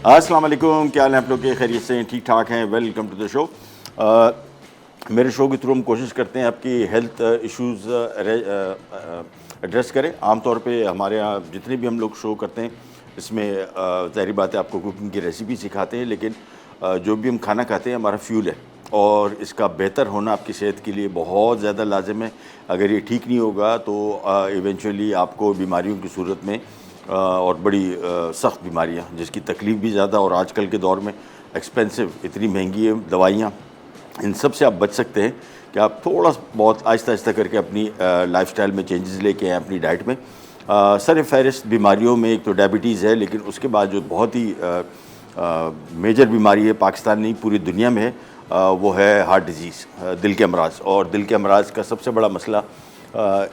अस्सलाम वालेकुम, क्या हाल है आप लोग के? खैरियत से ठीक ठाक हैं? Welcome to the show. मेरे शो के थ्रू हम कोशिश करते हैं आपकी हेल्थ इश्यूज़ एड्रेस करें। आमतौर पे हमारे यहाँ जितने भी हम लोग शो करते हैं इसमें ज़ाहिर बात है आपको कुकिंग की रेसिपी सिखाते हैं, लेकिन जो भी हम खाना खाते हैं हमारा फ्यूल है और इसका बेहतर होना आपकी सेहत के लिए बहुत ज़्यादा लाजिम है। अगर ये ठीक नहीं होगा तो इवेंचुअली आपको बीमारियों की सूरत में और बड़ी सख्त बीमारियां जिसकी तकलीफ़ भी ज़्यादा, और आजकल के दौर में एक्सपेंसिव, इतनी महंगी है दवाइयाँ, इन सब से आप बच सकते हैं कि आप थोड़ा बहुत आहिस्ता आहिस्ता करके अपनी लाइफस्टाइल में चेंजेस लेके आएँ अपनी डाइट में। सर फहरिस्त बीमारियों में एक तो डायबिटीज़ है, लेकिन उसके बाद जो बहुत ही मेजर बीमारी है पाकिस्तान नहीं पूरी दुनिया में है, वो है हार्ट डिज़ीज़, दिल के अमराज। और दिल के अमराज का सबसे बड़ा मसला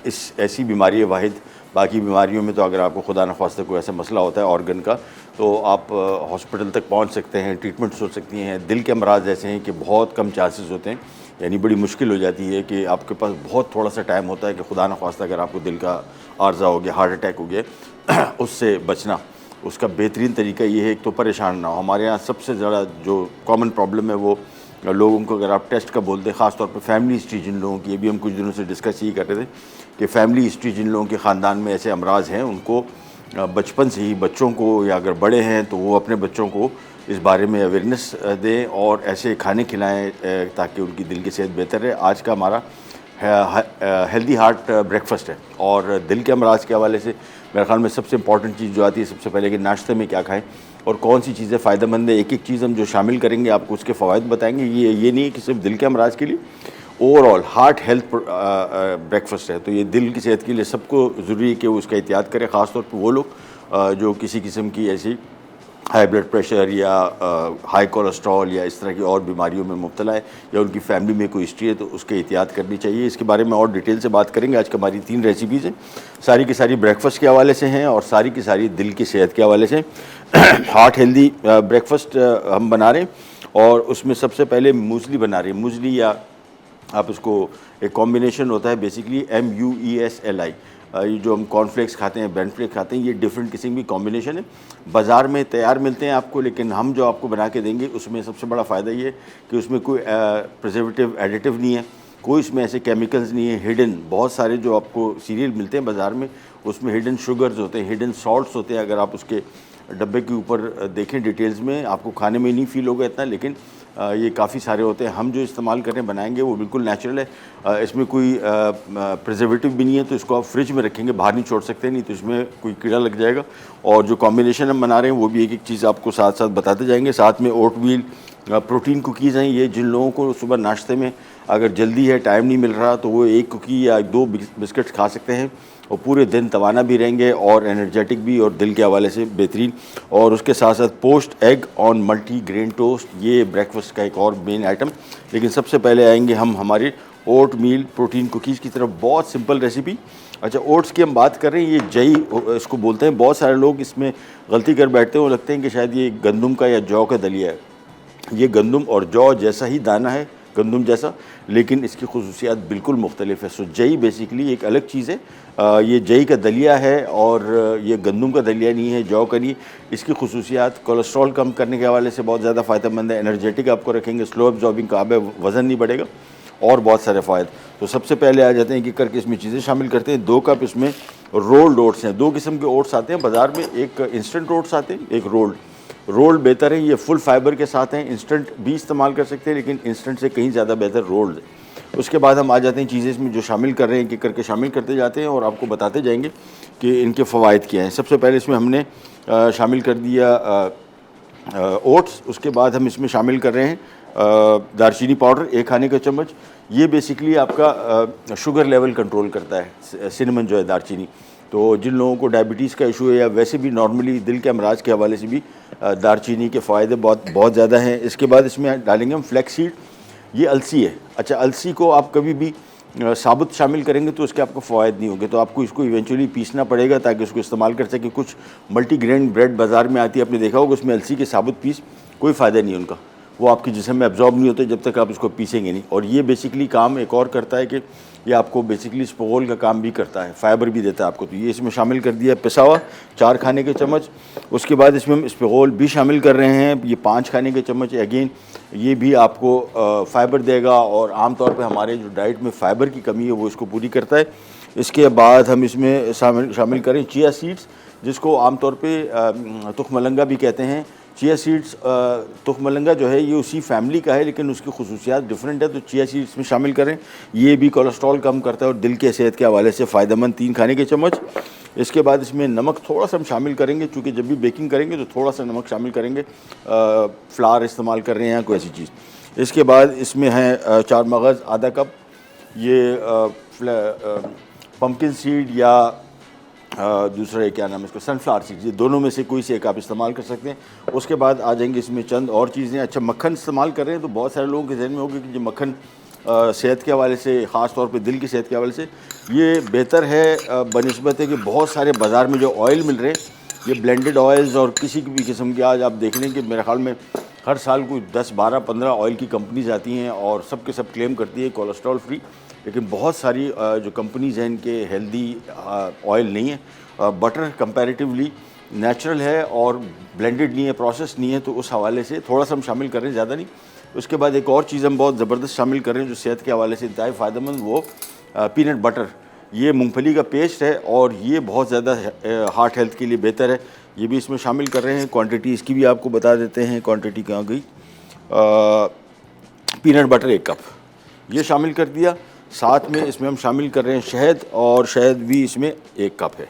इस ऐसी बीमारी है वाहिद, बाकी बीमारियों में तो अगर आपको खुदा न ख्वास्ता कोई ऐसा मसला होता है ऑर्गन का तो आप हॉस्पिटल तक पहुंच सकते हैं, ट्रीटमेंट्स हो सकती हैं। दिल के अमराज ऐसे हैं कि बहुत कम चांसेस होते हैं, यानी बड़ी मुश्किल हो जाती है कि आपके पास बहुत थोड़ा सा टाइम होता है कि खुदा न ख्वास्ता अगर आपको दिल का आर्जा हो गया, हार्ट अटैक हो गया, उससे बचना। उसका बेहतरीन तरीका ये है, एक तो परेशान ना हो। हमारे यहाँ सबसे ज़्यादा जो कॉमन प्रॉब्लम है वो लोगों को अगर आप टेस्ट का बोलते हैं, ख़ास तौर पे फैमिली हिस्ट्री जिन लोगों की, ये भी हम कुछ दिनों से डिस्कस ही कर रहे थे कि फैमिली हिस्ट्री जिन लोगों के ख़ानदान में ऐसे अमराज हैं उनको बचपन से ही बच्चों को, या अगर बड़े हैं तो वो अपने बच्चों को इस बारे में अवेयरनेस दें और ऐसे खाने खिलाएं ताकि उनकी दिल की सेहत बेहतर रहे। आज का हमारा हेल्दी हार्ट ब्रेकफास्ट है, और दिल के अमराज के हवाले से मेरे ख्याल में सबसे इंपॉर्टेंट चीज़ जो आती है सबसे पहले कि नाश्ते में क्या खाएं और कौन सी चीज़ें फ़ायदेमंद है। एक एक चीज़ हम जो शामिल करेंगे आपको उसके फ़वाइद बताएंगे। ये नहीं है कि सिर्फ दिल के अमराज के लिए, ओवरऑल हार्ट हेल्थ ब्रेकफास्ट है, तो ये दिल की सेहत के लिए सबको ज़रूरी है कि वो उसका एहतियात करें, ख़ास तौर पर वो लोग जो किसी किस्म की ऐसी हाई ब्लड प्रेशर या हाई कोलेस्ट्रॉल या इस तरह की और बीमारियों में मुब्तला है, या उनकी फैमिली में कोई हिस्ट्री है तो उसके एहतियात करनी चाहिए। इसके बारे में और डिटेल से बात करेंगे। आज की हमारी 3 रेसिपीज़ हैं, सारी की सारी ब्रेकफास्ट के हवाले से हैं और सारी की सारी दिल की सेहत के हवाले से। हार्ट हेल्दी ब्रेकफास्ट हम बना रहे हैं और उसमें सबसे पहले मूसली बना रहे हैं। मूसली, या आप उसको, एक कॉम्बिनेशन होता है बेसिकली MUESLI, ये जो हम कॉर्नफ्लेक्स खाते हैं, ब्रेनफ्लेक्स खाते हैं, ये डिफरेंट किस्म की कॉम्बिनेशन है। बाज़ार में तैयार मिलते हैं आपको, लेकिन हम जो आपको बना के देंगे उसमें सबसे बड़ा फ़ायदा ये है कि उसमें कोई प्रिजर्वेटिव एडिटिव नहीं है, कोई इसमें ऐसे केमिकल्स नहीं है हिडन। बहुत सारे जो आपको सीरियल मिलते हैं बाज़ार में उसमें हिडन शुगर्स होते हैं, हिडन सॉल्ट्स होते हैं। अगर आप उसके डब्बे के ऊपर देखें डिटेल्स में, आपको खाने में नहीं फील होगा इतना, लेकिन ये काफ़ी सारे होते हैं। हम जो इस्तेमाल करें बनाएंगे वो बिल्कुल नेचुरल है, इसमें कोई प्रिजर्वेटिव भी नहीं है, तो इसको आप फ्रिज में रखेंगे, बाहर नहीं छोड़ सकते, नहीं तो इसमें कोई कीड़ा लग जाएगा। और जो कॉम्बिनेशन हम बना रहे हैं वो भी एक एक चीज़ आपको साथ साथ बताते जाएंगे। साथ में ओटमील प्रोटीन कुकीज़ हैं, ये जिन लोगों को सुबह नाश्ते में अगर जल्दी है, टाइम नहीं मिल रहा, तो वो 1 कुकी या 2 बिस्किट्स खा सकते हैं और पूरे दिन तवाना भी रहेंगे और एनर्जेटिक भी, और दिल के हवाले से बेहतरीन। और उसके साथ साथ post egg on multi grain toast, ये ब्रेकफास्ट का एक और मेन आइटम। लेकिन सबसे पहले आएंगे हम हमारे ओट मील प्रोटीन कुकीज़ की तरफ। बहुत सिंपल रेसिपी। अच्छा, ओट्स की हम बात कर रहे हैं, ये जई इसको बोलते हैं। बहुत सारे लोग इसमें गलती कर बैठते हैं, वो लगते हैं कि शायद ये गंदम का या जौ का दलिया है। ये गंदम और जौ जैसा ही दाना है, गंदम जैसा, लेकिन इसकी खुसूसियात बिल्कुल मुख्तलिफ है। सो जई बेसिकली एक अलग चीज़ है, ये जई का दलिया है और ये गंदम का दलिया नहीं है, जौ का नहीं। इसकी खुसूसियात कोलेस्ट्रॉल कम करने के हवाले से बहुत ज़्यादा फ़ायदेमंद है, एनर्जेटिक आपको रखेंगे, स्लो एब्जॉर्बिंग कार्ब है, वज़न नहीं बढ़ेगा और बहुत सारे फ़ायदे। तो सबसे पहले आ जाते हैं कि करके इसमें चीज़ें शामिल करते हैं। 2 कप इसमें रोल्ड ओट्स हैं। 2 किस्म के ओट्स आते हैं बाज़ार में, एक इंस्टेंट ओट्स आते हैं, एक रोल्ड बेहतर है, ये फुल फाइबर के साथ हैं। इंस्टेंट भी इस्तेमाल कर सकते हैं, लेकिन इंस्टेंट से कहीं ज़्यादा बेहतर रोल्ड है। उसके बाद हम आ जाते हैं चीज़ें इसमें जो शामिल कर रहे हैं, कि करके शामिल करते जाते हैं और आपको बताते जाएंगे कि इनके फ़वाइद क्या हैं। सबसे पहले इसमें हमने शामिल कर दिया ओट्स। उसके बाद हम इसमें शामिल कर रहे हैं दारचीनी पाउडर, 1 खाने का चम्मच। ये बेसिकली आपका शुगर लेवल कंट्रोल करता है, सिनेमन जो है दारचीनी। तो जिन लोगों को डायबिटीज़ का इशू है या वैसे भी नॉर्मली दिल के अमराज के हवाले से भी दारचीनी के फ़ायदे बहुत ज़्यादा हैं। इसके बाद इसमें डालेंगे हम फ्लैक्स सीड, ये अलसी है। अच्छा, अलसी को आप कभी भी साबुत शामिल करेंगे तो उसके आपको फ़वाद नहीं होंगे, तो आपको इसको इवेंचुअली पीसना पड़ेगा ताकि उसको इस्तेमाल कर सकें। कुछ मल्टीग्रेन ब्रेड बाज़ार में आती है, आपने देखा होगा, उसमें अलसी के साबुत पीस कोई फ़ायदा नहीं है उनका, वो आपके जिस्म में एब्जॉर्ब नहीं होते जब तक आप इसको पीसेंगे नहीं। और ये बेसिकली काम एक और करता है कि ये आपको बेसिकली स्पोगोल का काम भी करता है, फाइबर भी देता है आपको। तो ये इसमें शामिल कर दिया पिसा हुआ 4 खाने के चम्मच। उसके बाद इसमें हम स्पोगोल भी शामिल कर रहे हैं, ये 5 खाने के चम्मच। अगेन ये भी आपको फाइबर देगा और आमतौर पे हमारे जो डाइट में फ़ाइबर की कमी है वो इसको पूरी करता है। इसके बाद हम इसमें शामिल करें चिया सीड्स, जिसको आमतौर पे तुखमलंगा भी कहते हैं। चिया सीड्स तुखमलंगा जो है ये उसी फैमिली का है, लेकिन उसकी खुसूसियात डिफरेंट है, तो चिया सीड्स में शामिल करें। ये भी कोलेस्ट्रॉल कम करता है और दिल के सेहत के हवाले से फ़ायदेमंद 3 खाने के चम्मच। इसके बाद इसमें नमक थोड़ा सा हम शामिल करेंगे, चूँकि जब भी बेकिंग करेंगे तो थोड़ा सा नमक शामिल करेंगे। फ़्लावर इस्तेमाल कर रहे हैं या कोई ऐसी चीज़। इसके बाद इसमें है 4 मगज़ आधा कप, ये पम्पकिन सीड या दूसरा क्या नाम है इसको, सनफ्लावर सीड्स, ये दोनों में से कोई से एक आप इस्तेमाल कर सकते हैं। उसके बाद आ जाएंगे इसमें चंद और चीज़ें। अच्छा, मक्खन इस्तेमाल कर रहे हैं तो बहुत सारे लोगों के जहन में होगा कि जो मक्खन सेहत के हवाले से, ख़ास तौर पे दिल की सेहत के हवाले से ये बेहतर है बनिस्बत है कि बहुत सारे बाज़ार में जो ऑयल मिल रहे हैं ये ब्लेंडेड ऑयल्स और किसी भी किस्म के, आज आप देख लें कि मेरे ख्याल में हर साल कोई 10, 12, 15 ऑयल की कंपनीज आती हैं और सब के सब क्लेम करती है कोलेस्ट्रॉल फ्री, लेकिन बहुत सारी जो कंपनीज़ हैं इनके हेल्दी ऑयल नहीं है। बटर कंपैरेटिवली नेचुरल है और ब्लेंडेड नहीं है, प्रोसेस नहीं है, तो उस हवाले से थोड़ा सा हम शामिल कर रहे हैं, ज़्यादा नहीं। उसके बाद एक और चीज़ हम बहुत ज़बरदस्त शामिल कर रहे हैं जो सेहत के हवाले से इंतहाई फ़ायदेमंद, वो पीनट बटर। ये मूंगफली का पेस्ट है और ये बहुत ज़्यादा हार्ट हेल्थ के लिए बेहतर है, ये भी इसमें शामिल कर रहे हैं। क्वांटिटी इसकी भी आपको बता देते हैं, क्वांटिटी कहाँ गई। पीनट बटर 1 कप ये शामिल कर दिया। साथ में इसमें हम शामिल कर रहे हैं शहद, और शहद भी इसमें 1 कप है।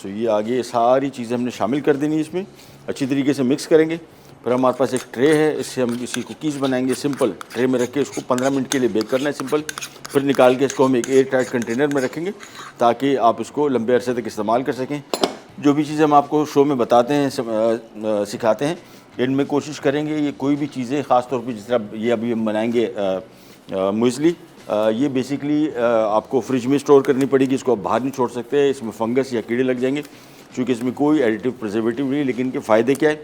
तो ये आगे सारी चीज़ें हमने शामिल कर देनी, इसमें अच्छी तरीके से मिक्स करेंगे। फिर हमारे पास एक ट्रे है, इससे हम इसी कुकीज़ बनाएंगे। सिंपल ट्रे में रख के इसको 15 मिनट के लिए बेक करना है, सिंपल। फिर निकाल के इसको हम एक एयर टाइट कंटेनर में रखेंगे ताकि आप इसको लंबे अरसे तक इस्तेमाल कर सकें। जो भी चीज़ें हम आपको शो में बताते हैं, सिखाते हैं, इनमें कोशिश करेंगे ये कोई भी चीज़ें, ख़ास तौर पर जिस तरह ये अभी हम बनाएंगे मुइज़ली, ये बेसिकली आपको फ्रिज में स्टोर करनी पड़ेगी, इसको आप बाहर नहीं छोड़ सकते, इसमें फंगस या कीड़े लग जाएंगे, क्योंकि इसमें कोई एडिटिव प्रिजर्वेटिव नहीं। लेकिन इनके फ़ायदे क्या है,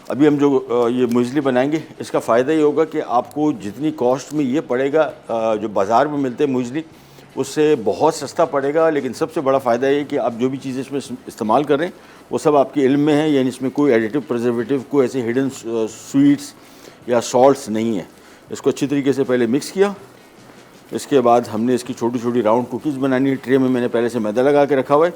अभी हम जो ये मुइज़ली बनाएंगे इसका फ़ायदा ये होगा कि आपको जितनी कॉस्ट में ये पड़ेगा, जो बाज़ार में मिलते हैं मुइज़ली, उससे बहुत सस्ता पड़ेगा। लेकिन सबसे बड़ा फ़ायदा ये कि आप जो भी चीज़ें इसमें इस्तेमाल कर रहे हैं वो सब आपके इल्म में है, यानी इसमें कोई एडिटिव प्रिजर्वेटिव, कोई ऐसे हिडन स्वीट्स या सॉल्ट्स नहीं है। इसको अच्छी तरीके से पहले मिक्स किया। इसके बाद हमने इसकी छोटी छोटी राउंड कुकीज़ बनानी है। ट्रे में मैंने पहले से मैदा लगा के रखा हुआ है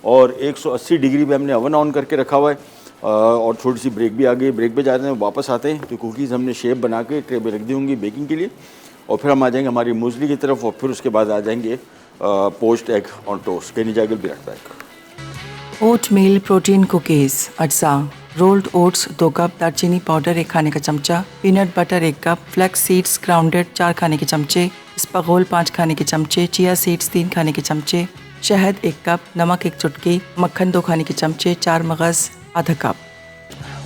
और 180 डिग्री पे हमने ओवन ऑन करके रखा हुआ है। और थोड़ी सी ब्रेक भी आ गई, ब्रेक पे जाते हैं, वापस आते हैं तो कुकीज़ हमने शेप बना के ट्रे पे रख दी होंगी बेकिंग के लिए। और फिर हम आ जाएंगे हमारी मूसली की तरफ, और फिर उसके बाद आ जाएंगे poached egg on toast. Can you जागल बी राइट बैक। ओट मील प्रोटीन कुकीज़ अज्जा, रोल्ड ओट्स 2 कप, दालचीनी पाउडर 1 खाने का चमचा, peanut butter 1 cup, flax seeds grounded 4 खाने के चमचे, स्पगोल 5 खाने के चमचे, चिया सीड्स 3 खाने के चमचे, शहद 1 कप, नमक 1 चुटकी, मक्खन 2 खाने के चमचे, 4 मगज़ आधा cup.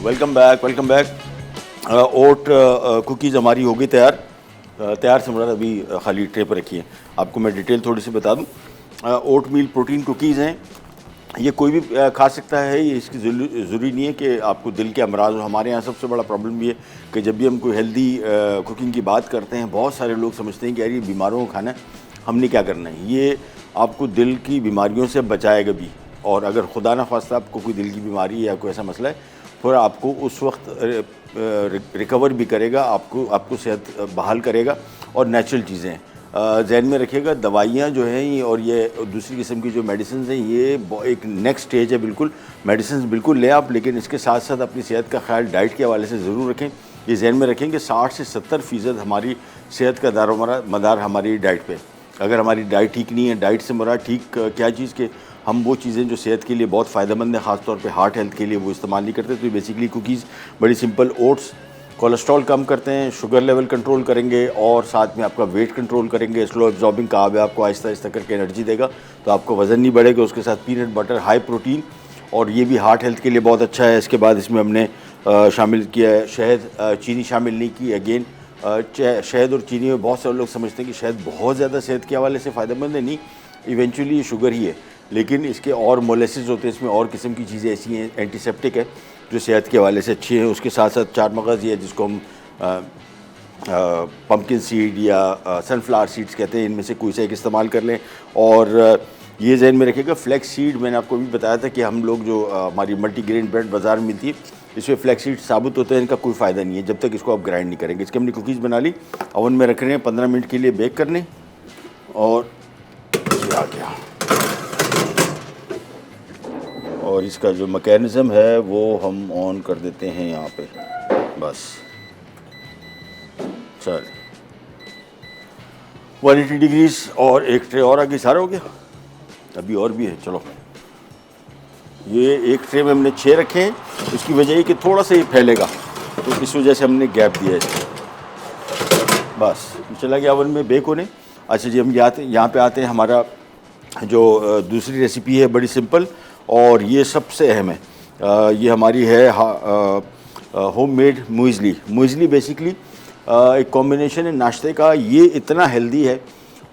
Welcome back, welcome back. Oat cookies हमारी हो गई तैयार। तैयार से मुराद अभी खाली ट्रे पर रखी है। आपको मैं डिटेल थोड़ी सी बता दूं। ओट मील प्रोटीन कुकीज़ हैं, ये कोई भी खा सकता है, ये इसकी ज़रूरी नहीं है कि आपको दिल के अमराज हो। हमारे यहाँ सबसे बड़ा प्रॉब्लम ये है कि जब भी हम कोई हेल्दी कुकिंग की बात करते हैं, बहुत सारे लोग समझते हैं कि यार ये बीमारों को खाना है, हमने क्या करना है। ये आपको दिल की बीमारियों से बचाएगा भी, और अगर खुदा न खास्ता आपको कोई दिल की बीमारी या कोई ऐसा मसला है, फिर आपको उस वक्त रिकवर भी करेगा, आपको सेहत बहाल करेगा। और नेचुरल चीज़ें जहन में रखिएगा, दवाइयाँ जो हैं और ये दूसरी किस्म की जो मेडिसिन हैं, ये एक नेक्स्ट स्टेज है। बिल्कुल मेडिसिन बिल्कुल लें आप, लेकिन इसके साथ साथ अपनी सेहत का ख्याल डाइट के हवाले से ज़रूर रखें। ये जहन में रखें कि 60 से 70% हमारी सेहत का दारोमदार हमारी डाइट पे। अगर हमारी डाइट ठीक नहीं है, डाइट से मुराद ठीक क्या चीज़ के हम वो चीज़ें जो सेहत के लिए बहुत फ़ायदेमंद है, ख़ासतौर पे हार्ट हेल्थ के लिए, वो इस्तेमाल नहीं करते। तो बेसिकली कुकीज़ बड़ी सिंपल। ओट्स कोलेस्ट्रॉल कम करते हैं, शुगर लेवल कंट्रोल करेंगे और साथ में आपका वेट कंट्रोल करेंगे। स्लो एब्जॉर्बिंग कार्ब है, आपको आहिस्ता आहिस्ता करके एनर्जी देगा, तो आपको वज़न नहीं बढ़ेगा। उसके साथ पीनट बटर हाई प्रोटीन, और ये भी हार्ट हेल्थ के लिए बहुत अच्छा है। इसके बाद इसमें हमने शामिल किया है शहद, चीनी शामिल नहीं की। अगेन शहद और चीनी में बहुत सारे लोग समझते हैं कि शहद बहुत ज़्यादा सेहत के हवाले से फ़ायदेमंद है। नहीं, इवेंचुअली ये शुगर ही है, लेकिन इसके और मोलेसिस होते हैं, इसमें और किस्म की चीज़ें ऐसी हैं, एंटीसेप्टिक है, जो सेहत के हवाले से अच्छी हैं। उसके साथ साथ 4 मगज़ ये जिसको हम पम्पकिन सीड या सनफ्लावर सीड्स कहते हैं, इनमें से कोई सा एक इस्तेमाल कर लें। और ये जहन में रखिएगा, फ्लैक्स सीड मैंने आपको भी बताया था कि हम लोग जो हमारी मल्टीग्रेन ब्रेड बाज़ार में मिलती है, इसमें फ्लैक्स सीड साबुत होते हैं, इनका कोई फ़ायदा नहीं है जब तक इसको आप ग्राइंड नहीं करेंगे। इसकी हमने कुकीज़ बना ली, ओवन में रख रहे हैं 15 मिनट के लिए बेक करने। और ये आ गया, और इसका जो मैकेनिज़्म है वो हम ऑन कर देते हैं यहाँ पे, बस चल 180 डिग्रीज और एक ट्रे और आगे, सारा हो गया, अभी और भी है। चलो, ये एक ट्रे में हमने 6 रखे हैं, उसकी वजह है कि थोड़ा सा ये फैलेगा, तो इस वजह से हमने गैप दिया है। बस चला गया ओवन में बेक होने। अच्छा जी, हम यहाँ पे आते हैं, हमारा जो दूसरी रेसिपी है बड़ी सिंपल और ये सबसे अहम है। ये हमारी है होममेड मुइज़ली। मुइज़ली बेसिकली एक कॉम्बिनेशन है नाश्ते का। ये इतना हेल्दी है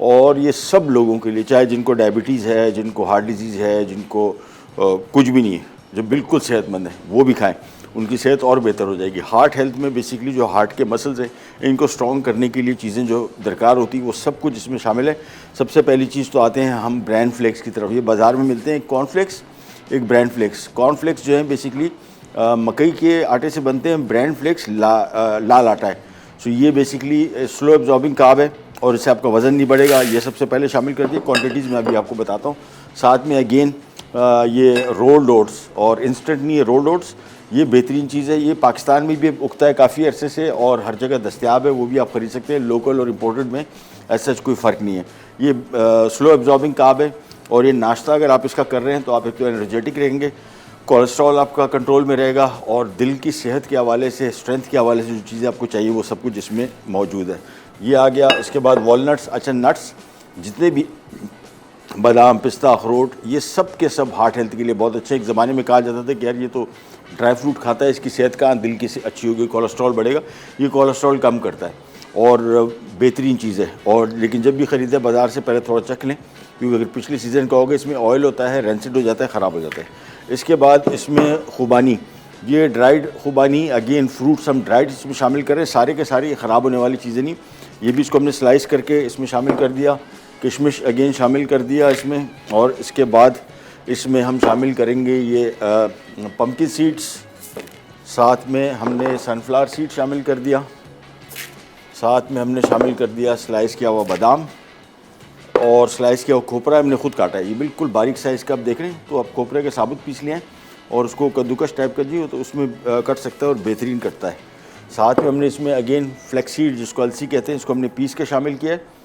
और ये सब लोगों के लिए, चाहे जिनको डायबिटीज़ है, जिनको हार्ट डिजीज़ है, जिनको कुछ भी नहीं है, जो बिल्कुल सेहतमंद है, वो भी खाएं, उनकी सेहत और बेहतर हो जाएगी। हार्ट हेल्थ में बेसिकली जो हार्ट के मसल्स हैं, इनको स्ट्रॉन्ग करने के लिए चीज़ें जो दरकार होती है वो सब कुछ इसमें शामिल है। सबसे पहली चीज़ तो आते हैं हम ब्रांड फ्लेक्स की तरफ। ये बाज़ार में मिलते हैं, कॉर्नफ्लेक्स, एक ब्रांड फ्लेक्स। कॉर्नफ्लेक्स जो है बेसिकली मकई के आटे से बनते हैं। ब्रांड फ्लेक्स लाल आटा है। सो ये बेसिकली स्लो एब्जॉर्बिंग कार्ब है और इससे आपका वज़न नहीं बढ़ेगा। ये सबसे पहले शामिल कर दिए। क्वांटिटीज़ मैं अभी आपको बताता हूँ। साथ में अगेन ये रोल्ड ओट्स, और इंस्टेंट नहीं है, रोल्ड ओट्स, ये बेहतरीन चीज़ है। ये पाकिस्तान में भी उगता है काफ़ी अरसे से और हर जगह दस्तयाब है, वो भी आप ख़रीद सकते हैं। लोकल और इम्पोर्टेड में ऐसा कोई फ़र्क नहीं है। ये स्लो एब्जॉर्बिंग कार्ब है और ये नाश्ता अगर आप इसका कर रहे हैं तो आप एक तो एनर्जेटिक रहेंगे, कोलेस्ट्रॉल आपका कंट्रोल में रहेगा और दिल की सेहत के हवाले से, स्ट्रेंथ के हवाले से जो चीज़ें आपको चाहिए वो सब कुछ इसमें मौजूद है। ये आ गया। इसके बाद वॉलनट्स, अच्छा नट्स, जितने भी बादाम, पिस्ता, अखरोट, ये सब के सब हार्ट हेल्थ के लिए बहुत अच्छे। एक ज़माने में कहा जाता था कि यार ये तो ड्राई फ्रूट खाता है, इसकी सेहत का दिल की से अच्छी होगी, कोलेस्ट्रॉल बढ़ेगा। ये कोलेस्ट्रॉल कम करता है और बेहतरीन चीज़ है। और लेकिन जब भी ख़रीदें बाज़ार से पहले थोड़ा चख लें, क्योंकि अगर पिछले सीज़न का होगा इसमें ऑयल होता है, रेंसिड हो जाता है, ख़राब हो जाता है। इसके बाद इसमें खुबानी, ये ड्राइड खुबानी, अगेन फ्रूट्स हम ड्राइड इसमें शामिल करें, सारे के सारे ख़राब होने वाली चीज़ें नहीं। ये भी इसको हमने स्लाइस करके इसमें शामिल कर दिया। किशमिश अगेन शामिल कर दिया इसमें। और इसके बाद इसमें हम शामिल करेंगे ये पम्पकिन सीड्स, साथ में हमने सनफ्लावर सीड शामिल कर दिया, साथ में हमने शामिल कर दिया स्लाइस किया हुआ बादाम और स्लाइस किया हुआ खोपरा हमने खुद काटा है। ये बिल्कुल बारीक साइज़ का आप देख रहे हैं, तो आप खोपरे के साबुत पीस लिए हैं और उसको कद्दूकस टाइप कर दिए तो उसमें कट सकता है और बेहतरीन कटता है। साथ में हमने इसमें अगेन फ्लैक्सीड, जिसको अलसी कहते हैं, इसको हमने पीस के शामिल किया है।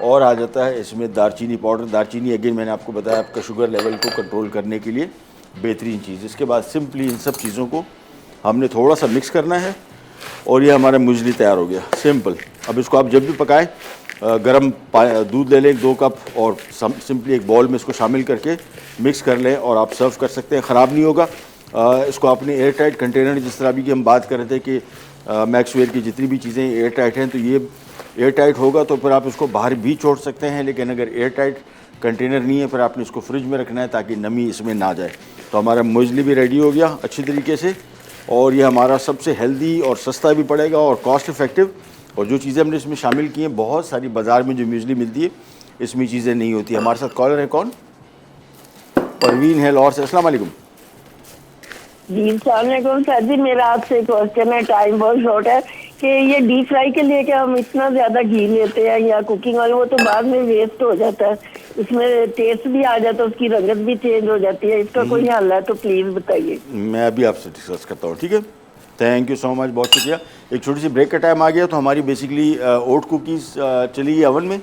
और आ जाता है इसमें दारचीनी पाउडर। दारचीनी अगेन मैंने आपको बताया आपका शुगर लेवल को कंट्रोल करने के लिए बेहतरीन चीज़। इसके बाद सिंपली इन सब चीज़ों को हमने थोड़ा सा मिक्स करना है और ये हमारा मुजली तैयार हो गया, सिंपल। अब इसको आप जब भी पकाएं, गर्म दूध ले लें 2 कप और सिंपली एक बॉल में इसको शामिल करके मिक्स कर लें और आप सर्व कर सकते हैं, ख़राब नहीं होगा। इसको आपने एयर टाइट कंटेनर, जिस तरह अभी की हम बात कर रहे थे कि मैक्सवेल की जितनी भी चीज़ें एयर टाइट हैं, तो ये एयर टाइट होगा तो फिर आप इसको बाहर भी छोड़ सकते हैं। लेकिन अगर एयर टाइट कंटेनर नहीं है, फिर आपने इसको फ्रिज में रखना है ताकि नमी इसमें ना जाए। तो हमारा मुजली भी रेडी हो गया अच्छी तरीके से और ये हमारा सबसे हेल्दी और सस्ता भी पड़ेगा और कॉस्ट इफ़ेक्टिव। और जो चीज़ें हमने इसमें शामिल की हैं, बहुत सारी बाज़ार में जो म्यूज़ली मिलती है इसमें चीज़ें नहीं होती। हमारे साथ कॉलर है, कौन? परवीन है लाहौर से। अस्सलाम वालेकुम। जी सलाम सर जी, मेरा आपसे क्वेश्चन है, टाइम बहुत शॉर्ट है, कि ये डीप फ्राई के लिए क्या हम इतना ज्यादा घी लेते हैं या कुकिंग ऑयल, वो तो बाद में वेस्ट हो जाता है, इसमें टेस्ट भी आ जाता है, उसकी रंगत भी चेंज हो जाती है, इसका कोई हल है तो प्लीज बताइए। मैं अभी आपसे डिस्कस करता हूँ, ठीक है? थैंक यू सो मच, बहुत शुक्रिया। एक छोटी सी ब्रेक का टाइम आ गया, तो हमारी बेसिकली ओट कुकीज़ चली गई ओवन में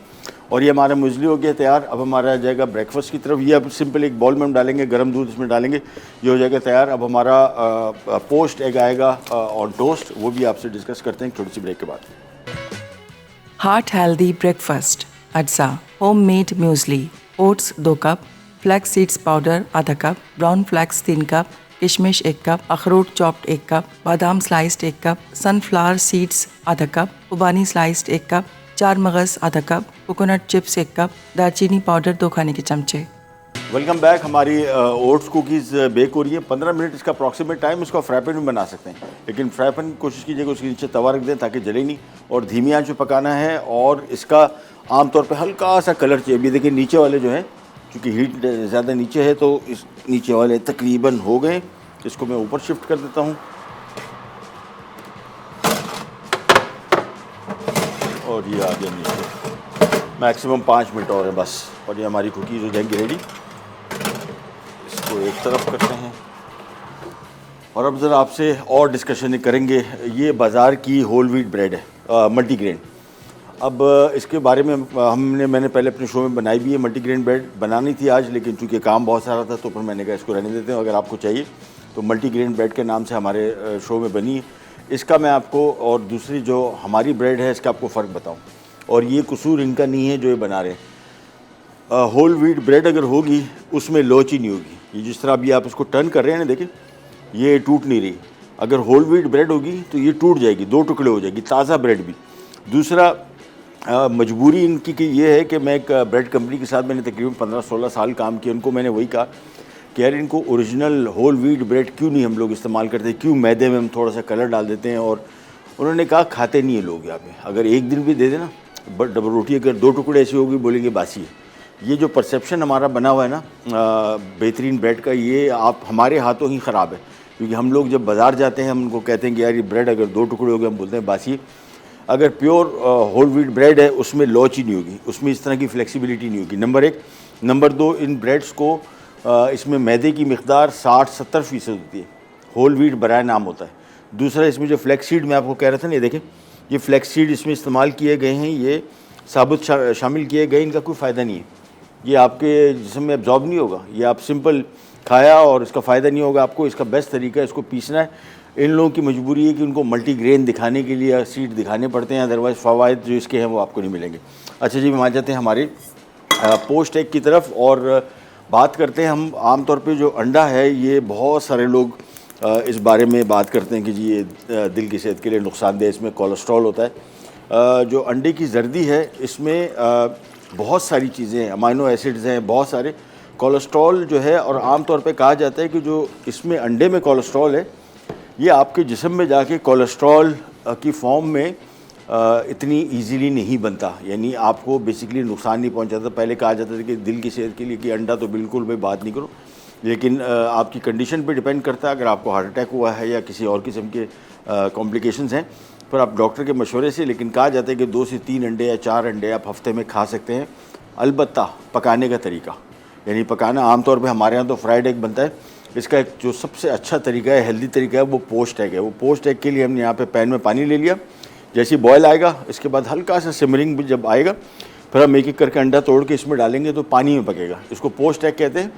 और ये हमारा मुजली हो गया तैयार। अब हमारा आ जाएगा ब्रेकफास्ट की तरफ। ये अब सिंपल एक बॉल में हम डालेंगे, गर्म दूध इसमें डालेंगे, ये हो जाएगा तैयार। अब हमारा पोस्ट एग आएगा और टोस्ट, वो भी आपसे डिस्कस करते हैं छोटी सी ब्रेक के बाद। हार्ट हेल्दी ब्रेकफास्ट अज्जा homemade muesli, oats 2 cup, flax seeds powder आधा कप, ब्राउन फ्लैक्स 3 कप, किशमिश 1 कप, अखरोट चॉप्ड 1 कप, बादाम स्लाइस्ड 1 कप, सनफ्लावर सीड्स आधा कप, खुबानी स्लाइस्ड 1 कप, 4 मगज़ आधा कप, कोकोनट चिप्स 1 कप, दालचीनी पाउडर 2 खाने के चमचे। Welcome back. हमारी ओट्स कुकीज़ बेक हो रही है। 15 मिनट इसका अप्रॉक्सीमेट टाइम। इसको फ्राई पैन में बना सकते हैं, लेकिन फ्राई पैन की कोशिश कीजिएगा उसके नीचे तवा रख दें ताकि जले नहीं, और धीमी आंच पे पकाना है। और इसका आमतौर पे हल्का सा कलर चाहिए। अभी देखिए नीचे वाले जो हैं, चूँकि हीट ज़्यादा नीचे है तो इस नीचे वाले तकरीबन हो गए। इसको मैं ऊपर शिफ्ट कर देता हूँ और ये आ गया नीचे। मैक्सिमम 5 मिनट और है बस, और ये हमारी कुकीज़ हो जाएंगी रेडी। इसको एक तरफ करते हैं और अब ज़रा आपसे और डिस्कशन करेंगे। ये बाज़ार की होल व्हीट ब्रेड है, मल्टीग्रेन। अब इसके बारे में मैंने पहले अपने शो में बनाई भी है। मल्टीग्रेन ब्रेड बनानी थी आज, लेकिन चूँकि काम बहुत सारा था तो फिर मैंने कहा इसको रहने देते हैं। अगर आपको चाहिए तो मल्टीग्रेन ब्रेड के नाम से हमारे शो में बनी है। इसका मैं आपको और दूसरी जो हमारी ब्रेड है इसका आपको फ़र्क बताऊँ। और ये कसूर इनका नहीं है जो ये बना रहे हैं। होल व्हीट ब्रेड अगर होगी उसमें लोच ही नहीं होगी। ये जिस तरह अभी आप इसको टर्न कर रहे हैं ना, देखिए ये टूट नहीं रही। अगर होल व्हीट ब्रेड होगी तो ये टूट जाएगी, 2 टुकड़े हो जाएगी, ताज़ा ब्रेड भी। दूसरा मजबूरी इनकी कि ये है कि मैं एक ब्रेड कंपनी के साथ मैंने तकरीबन 15-16 साल काम किया। उनको मैंने वही कहा कि यार इनको ओरिजिनल होल व्हीट ब्रेड क्यों नहीं हम लोग इस्तेमाल करते, क्यों मैदे में हम थोड़ा सा कलर डाल देते हैं। और उन्होंने कहा खाते नहीं है लोग यहाँ पे। अगर एक दिन भी दे देना डबल रोटी, अगर 2 टुकड़े ऐसी होगी बोलेंगे बासी है। ये जो परसेप्शन हमारा बना हुआ है ना बेहतरीन ब्रेड का, ये आप हमारे हाथों ही ख़राब है। क्योंकि हम लोग जब बाज़ार जाते हैं हम उनको कहते हैं कि यार ये ब्रेड अगर 2 टुकड़े हो गए हम बोलते हैं बासी है। अगर प्योर होल व्हीट ब्रेड है उसमें लोच ही नहीं होगी, उसमें इस तरह की फ्लेक्सिबिलिटी नहीं होगी, नंबर 1। नंबर 2, इन ब्रेड्स को इसमें मैदे की मिकदार 60-70% होती है। होल व्हीट बराए नाम होता है। दूसरा, इसमें जो फ्लैक्स सीड मैं आपको कह रहा था ना, ये देखें ये फ्लैक्स सीड इसमें इस्तेमाल किए गए हैं, ये साबुत शामिल किए गए। इनका कोई फ़ायदा नहीं है, ये आपके जिस्म में एब्जॉर्ब नहीं होगा। ये आप सिंपल खाया और इसका फ़ायदा नहीं होगा आपको। इसका बेस्ट तरीका है इसको पीसना है। इन लोगों की मजबूरी है कि उनको मल्टीग्रेन दिखाने के लिए सीड दिखाने पड़ते हैं, अदरवाइज़ फ़वाइद जो इसके हैं वो आपको नहीं मिलेंगे। अच्छा जी, हम आ जाते हैं हमारे पोस्ट एग की तरफ और बात करते हैं। हम आमतौर पे जो अंडा है, ये बहुत सारे लोग इस बारे में बात करते हैं कि जी ये दिल की सेहत के लिए नुकसानदेह, इसमें कोलेस्ट्रॉल होता है। जो अंडे की जर्दी है इसमें बहुत सारी चीज़ें हैं, अमाइनो एसिड्स हैं बहुत सारे। कोलेस्ट्रॉल जो है, और आमतौर पे कहा जाता है कि जो इसमें अंडे में कोलेस्ट्रॉल है ये आपके जिस्म में जाके कोलेस्ट्रॉल की फॉर्म में इतनी इजीली नहीं बनता, यानी आपको बेसिकली नुकसान नहीं पहुंचाता। पहले कहा जाता था कि दिल की सेहत के लिए कि अंडा तो बिल्कुल भी बात नहीं करो, लेकिन आपकी कंडीशन पे डिपेंड करता है। अगर आपको हार्ट अटैक हुआ है या किसी और किस्म के कॉम्प्लिकेशंस हैं, फिर आप डॉक्टर के मशवरे से, लेकिन कहा जाता है कि 2 से 3 अंडे या 4 अंडे आप हफ्ते में खा सकते हैं। अलबत्ता पकाने का तरीका, यानी पकाना आमतौर पे हमारे यहाँ तो फ्राइड एग बनता है। इसका एक जो सबसे अच्छा तरीका है, हेल्दी तरीका है, वो पोस्ट एग है। वो पोस्ट एग के लिए हमने यहाँ पे पैन में पानी ले लिया। जैसे बॉयल आएगा इसके बाद हल्का सा सिमरिंग भी जब आएगा, फिर हम एक एक करके अंडा तोड़ के इसमें डालेंगे तो पानी में पकेगा। इसको पोस्ट एग कहते हैं।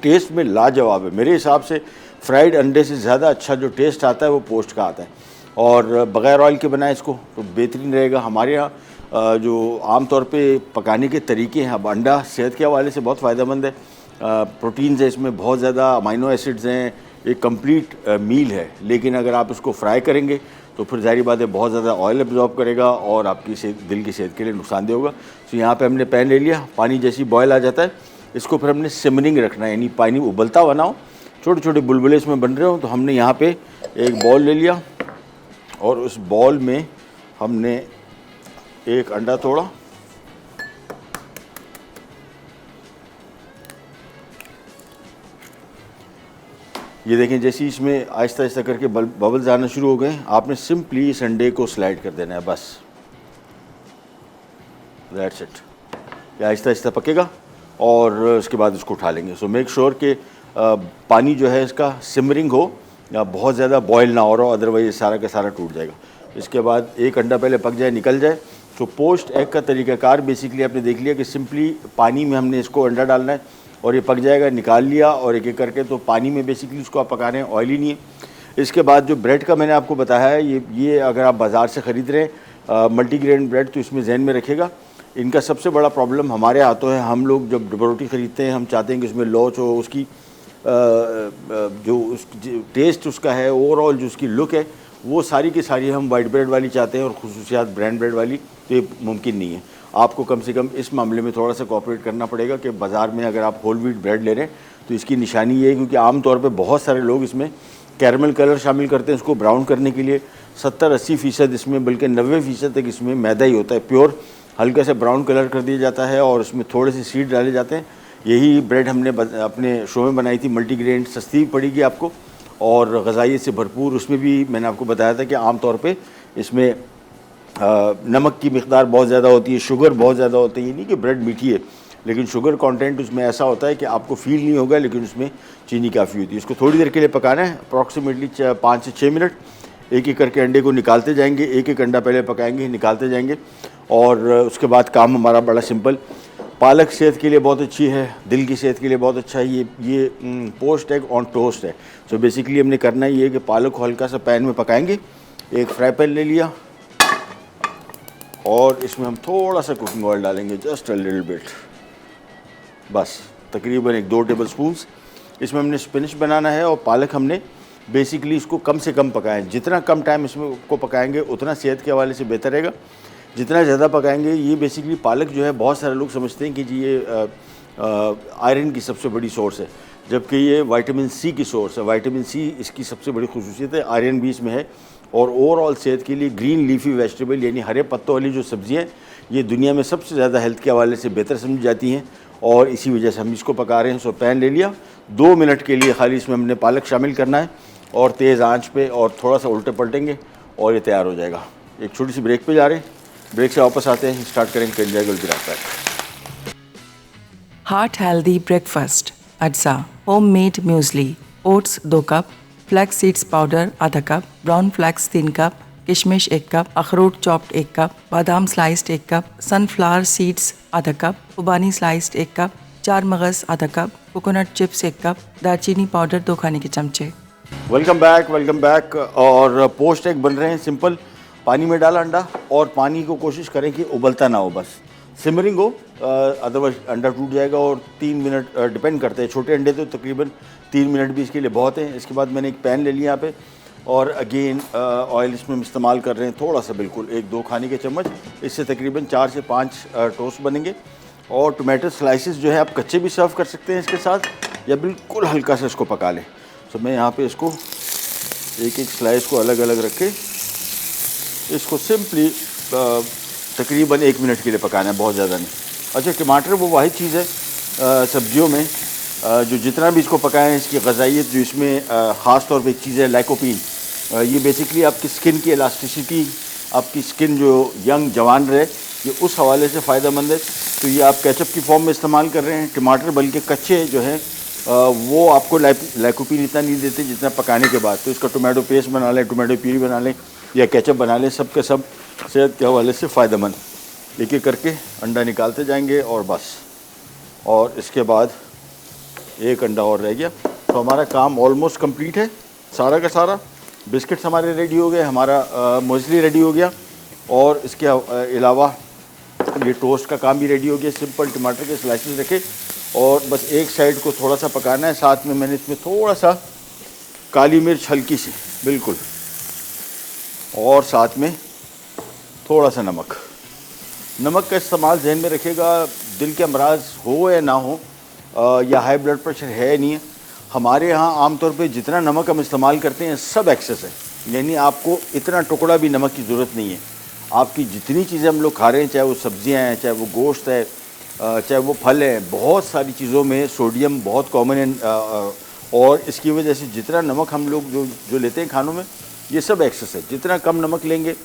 टेस्ट में लाजवाब है मेरे हिसाब से। फ्राइड अंडे से ज़्यादा अच्छा जो टेस्ट आता है वो पोस्ट का आता है, और बग़ैर ऑयल के बनाए इसको तो बेहतरीन रहेगा। हमारे यहाँ जो आम तौर पे पकाने के तरीके हैं, अब अंडा सेहत के हवाले से बहुत फ़ायदेमंद है। प्रोटीन्स है इसमें बहुत ज़्यादा, अमाइनो एसिड्स हैं, एक कंप्लीट मील है। लेकिन अगर आप इसको फ्राई करेंगे तो फिर ज़ाहिर बात है बहुत ज़्यादा ऑयल एब्जॉर्ब करेगा और आपकी सेहत, दिल की सेहत के लिए नुकसानदेह होगा। तो यहाँ पे हमने पैन ले लिया, पानी जैसी बॉयल आ जाता है इसको फिर हमने सिमरिंग रखना है, यानी पानी उबलता हुआ ना हो, छोटे छोटे बुलबुले इसमें बन रहे हो। तो हमने यहाँ पे एक बॉल ले लिया और उस बॉल में हमने एक अंडा तोड़ा, ये देखें जैसे इसमें आहिस्ता आहिस्ता करके बबल्स आना शुरू हो गए, आपने सिंपली इस अंडे को स्लाइड कर देना है, बस दैट्स इट। ये आहिस्ता आहिस्ता पकेगा और उसके बाद इसको उठा लेंगे। सो मेक श्योर कि पानी जो है इसका सिमरिंग हो या बहुत ज़्यादा बॉयल ना हो रहा हो, अदरवाइज सारा का सारा टूट जाएगा। इसके बाद एक अंडा पहले पक जाए, निकल जाए। तो पोस्ट एग का तरीक़ाकार बेसिकली आपने देख लिया कि सिंपली पानी में हमने इसको अंडा डालना है और ये पक जाएगा, निकाल लिया और एक एक करके तो पानी में बेसिकली इसको आप पका रहे हैं, ऑयली नहीं है। इसके बाद जो ब्रेड का मैंने आपको बताया है, ये अगर आप बाज़ार से ख़रीद रहे हैं मल्टीग्रेन ब्रेड, तो इसमें जहन में रखेगा इनका सबसे बड़ा प्रॉब्लम हमारे हाथों है। हम लोग जब डबल रोटी ख़रीदते हैं हम चाहते हैं कि उसमें लोच हो, उसकी जो टेस्ट उसका है, ओवरऑल जो उसकी लुक है वो सारी की सारी हम वाइट ब्रेड वाली चाहते हैं और खुसूसियात ब्रांड ब्रेड वाली, तो ये मुमकिन नहीं है। आपको कम से कम इस मामले में थोड़ा सा कोऑपरेट करना पड़ेगा कि बाज़ार में अगर आप होल व्हीट ब्रेड ले रहे हैं तो इसकी निशानी ये है, क्योंकि आम तौर पे बहुत सारे लोग इसमें कैरमल कलर शामिल करते हैं उसको ब्राउन करने के लिए। 70-80% इसमें, बल्कि 90% तक इसमें मैदा ही होता है प्योर, हल्का से ब्राउन कलर कर दिया जाता है और उसमें थोड़े से सीड डाले जाते हैं। यही ब्रेड हमने अपने शो में बनाई थी, मल्टीग्रेन, सस्ती भी पड़ेगी आपको और ग़िज़ाइयत से भरपूर। उसमें भी मैंने आपको बताया था कि आम तौर पे इसमें नमक की मिक़दार बहुत ज़्यादा होती है, शुगर बहुत ज़्यादा होती है। ये नहीं कि ब्रेड मीठी है, लेकिन शुगर कंटेंट उसमें ऐसा होता है कि आपको फ़ील नहीं होगा, लेकिन उसमें चीनी काफ़ी होती है। इसको थोड़ी देर के लिए पकाना है, अप्रॉक्सीमेटली 5 से 6 मिनट। एक एक करके अंडे को निकालते जाएंगे, एक एक अंडा पहले पकाएंगे, निकालते जाएंगे और उसके बाद काम हमारा बड़ा सिंपल। पालक सेहत के लिए बहुत अच्छी है, दिल की सेहत के लिए बहुत अच्छा है। ये पोस्ट एग ऑन टोस्ट है। सो बेसिकली हमने करना ये है कि पालक को हल्का सा पैन में पकाएंगे। एक फ्राई पैन ले लिया और इसमें हम थोड़ा सा कुकिंग ऑयल डालेंगे, जस्ट अ लिटिल बिट, बस तकरीबन 1-2 टेबल स्पून्स। इसमें हमने स्पिनच बनाना है और पालक हमने बेसिकली इसको कम से कम पकाएं। जितना कम टाइम इसमें को पकाएंगे उतना सेहत के हवाले से बेहतर रहेगा। जितना ज़्यादा पकाएंगे, ये बेसिकली पालक जो है बहुत सारे लोग समझते हैं कि जी ये आयरन की सबसे बड़ी सोर्स है, जबकि ये विटामिन सी की सोर्स है। विटामिन सी इसकी सबसे बड़ी खुसूसियत है, आयरन भी इसमें है। और ओवरऑल सेहत के लिए ग्रीन लीफी वेजिटेबल यानी हरे पत्तों वाली जो सब्ज़ियाँ हैं, ये दुनिया में सबसे ज़्यादा हेल्थ के हवाले से बेहतर समझी जाती हैं और इसी वजह से हम इसको पका रहे हैं। सो पैन ले लिया, 2 मिनट के लिए खाली इसमें हमने पालक शामिल करना है और तेज़ आंच पे और थोड़ा सा उल्टे पलटेंगे और ये तैयार हो जाएगा। एक छोटी सी ब्रेक पे जा रहे हैं, ब्रेक से वापस आते हैं, स्टार्ट करेंगे इंडिया गुलती रास्ता है। हार्ट हेल्दी ब्रेकफास्ट, अज्जा, homemade muesli, oats 2 cup, flax seeds powder आधा कप, ब्राउन फ्लैक्स 3 कप, किशमिश 1 कप, अखरोट चॉप्ड 1 कप, बादाम स्लाइस्ड 1 कप, सनफ्लावर सीड्स आधा कप, खुबानी स्लाइस्ड 1 कप, 4 मगज़ आधा कप, कोकोनट चिप्स 1 कप, दालचीनी पाउडर 2 खाने के चमचे। Welcome back. और पोस्ट एग बन रहे हैं सिंपल। पानी में डाला अंडा और पानी को कोशिश करें कि उबलता ना हो, बस सिमरिंग हो, अदरवाइज अंडा टूट जाएगा। और 3 मिनट डिपेंड करते हैं, छोटे अंडे तो तकरीबन 3 मिनट भी इसके लिए बहुत हैं। इसके बाद मैंने एक पैन ले लिया यहाँ पे और अगेन ऑयल इसमें हम इस्तेमाल कर रहे हैं थोड़ा सा, बिल्कुल 1-2 खाने के चम्मच। इससे तकरीबन 4 से 5 टोस्ट बनेंगे। और टोमेटो स्लाइसेस जो है आप कच्चे भी सर्व कर सकते हैं इसके साथ, या बिल्कुल हल्का सा इसको पका लें। तो मैं यहाँ पे इसको एक स्लाइस को अलग अलग रख के इसको सिंपली तकरीबन 1 मिनट के लिए पकाना है, बहुत ज़्यादा नहीं। अच्छा, टमाटर वो वाहिद चीज़ है सब्जियों में जो जितना भी इसको पकाएं, इसकी ग़िज़ाइयत जो इसमें ख़ास तौर पे एक चीज़ है लाइकोपीन। ये बेसिकली आपकी स्किन की इलास्टिसिटी, आपकी स्किन जो यंग जवान रहे, ये उस हवाले से फ़ायदेमंद है। तो ये आप केचप की फॉर्म में इस्तेमाल कर रहे हैं। टमाटर बल्कि कच्चे जो हैं वो आपको लाइकोपीन इतना नहीं देते जितना पकाने के बाद। तो इसका टोमेटो पेस्ट बना लें, टोमेटो प्यूरी बना लें या केचप बना लें, सब के सब सेहत के हवाले से फ़ायदेमंद। एक एक करके अंडा निकालते जाएंगे और बस, और इसके बाद एक अंडा और रह गया। तो हमारा काम ऑलमोस्ट कंप्लीट है सारा का सारा। बिस्किट्स हमारे रेडी हो गए, हमारा मूसली रेडी हो गया और इसके अलावा ये टोस्ट का काम भी रेडी हो गया। सिंपल टमाटर के स्लाइसेस रखे और बस एक साइड को थोड़ा सा पकाना है। साथ में मैंने इसमें थोड़ा सा काली मिर्च हल्की सी बिल्कुल, और साथ में थोड़ा सा नमक का इस्तेमाल जहन में रखिएगा। दिल के अमराज हो या ना हो या हाई ब्लड प्रेशर है नहीं है, हमारे यहाँ आमतौर पे जितना नमक हम इस्तेमाल करते हैं सब एक्सेस है, यानी आपको इतना टुकड़ा भी नमक की ज़रूरत नहीं है। आपकी जितनी चीज़ें हम लोग खा रहे हैं, चाहे वो सब्ज़ियाँ हैं, चाहे वो गोश्त है, चाहे वो फल हैं, बहुत सारी चीज़ों में सोडियम बहुत कॉमन है और इसकी वजह से जितना नमक हम लोग जो लेते हैं खानों में, ये सब एक्सेस है। जितना कम नमक लेंगे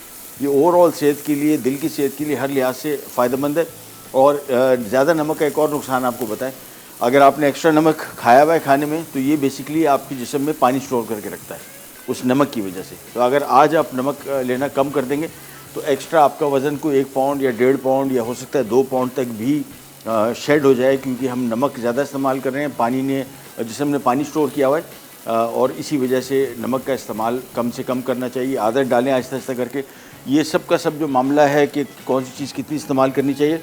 ये ओवरऑल सेहत के लिए, दिल की सेहत के लिए हर लिहाज से फ़ायदेमंद है। और ज़्यादा नमक का एक और नुकसान आपको बताएं, अगर आपने एक्स्ट्रा नमक खाया हुआ है खाने में, तो ये बेसिकली आपके जिस्म में पानी स्टोर करके रखता है उस नमक की वजह से। तो अगर आज आप नमक लेना कम कर देंगे तो एक्स्ट्रा आपका वज़न को 1 पाउंड या 1.5 पाउंड या हो सकता है 2 पाउंड तक भी शेड हो जाए, क्योंकि हम नमक ज़्यादा इस्तेमाल कर रहे हैं, पानी ने जिस्म ने पानी स्टोर किया हुआ है और इसी वजह से नमक का इस्तेमाल कम से कम करना चाहिए। आदत डालें आहिस्ता आहिस्ता करके। ये सब का सब जो मामला है कि कौन सी चीज़ कितनी इस्तेमाल करनी चाहिए,